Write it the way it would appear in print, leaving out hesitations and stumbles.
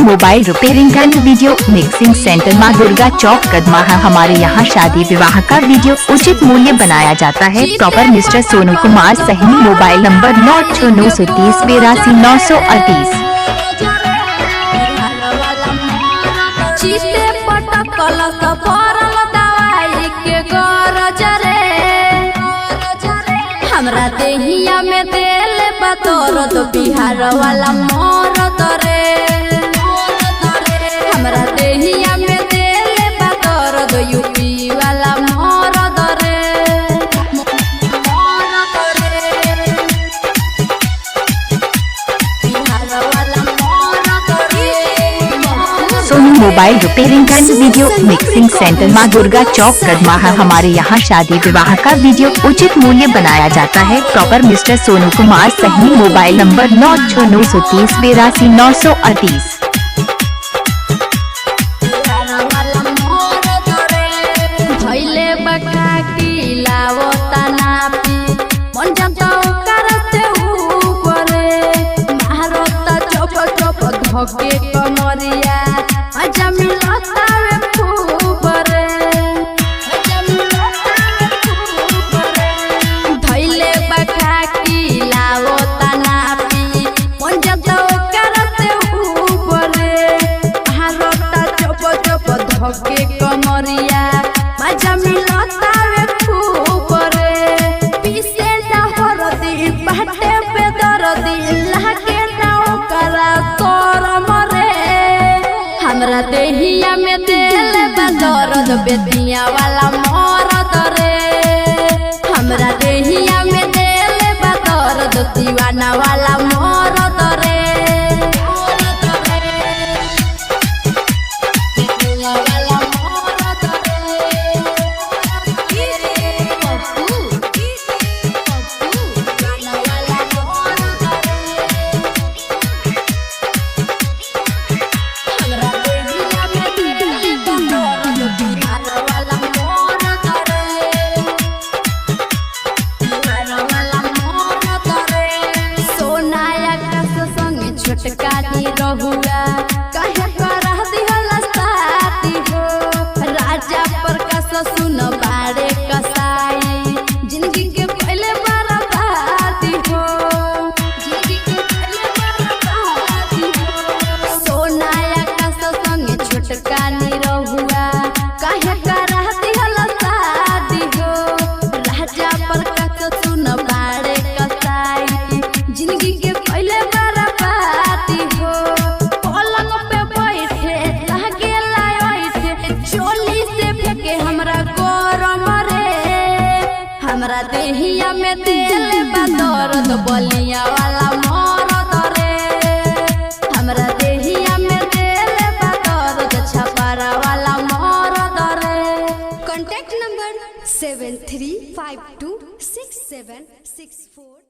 Mobile repairing and video mixing centre माँ दुर्गा चौक कदमा है। हमारे यहाँ शादी विवाह का वीडियो उचित मूल्य बनाया जाता है। Proper mister Sonu Kumar Sahni. Mobile number 9693082938। हमरा देहिया में दिल बतौर तो बिहार वाला मोर तरे। हमरा देहिया में दिल बतौर तो यूपी वाला मोर तरे। बिहार वाला मोर तरे। Sonu mobile repairing and video mixing centre माँ दुर्गा चौक कदमा है। हमारे यहाँ शादी विवाह का वीडियो उचित मूल्य बनाया जाता है। Proper mister Sonu Kumar Sahni. Mobile number 9693082938। भैले बका की लावता नापी मन जाता करते ऊपरे मारता चप चप धके कमरिया आजा मिलता वे खूबरे। भैले बका की लावता नापी मन जाता करते ऊपरे मारता चप चप धके कमरिया आजा मिलता वे खूबरे। पीसे ना हरदी बाटे पे दर्दी लागे ना ओकरा तोर मरे। हमरा देहिया में दिल बदौरद बेतिया वाला मोर तरे। हमरा देहिया में दिल बदौरद दीवाना वाला मोर तरे। छोटका नी रहुआ कहे करा दिहला साथी हो। राजा प्रकाश सुन बारे कसाई जिंदगी के पहले बर्बादी हो। जिंदगी के पहले बर्बादी हो। सोनाया कस संगे छोटका नी रहुआ कहे करा दिहला साथी हो। राजा प्रकाश सुन बारे कसाई जिंदगी के पहले हमरा देहिया में दिल बदौरद बलिया वाला मोर तरे। हमरा देहिया में दिल बदौरद छपरा वाला मोर तरे। Contact number 73526764।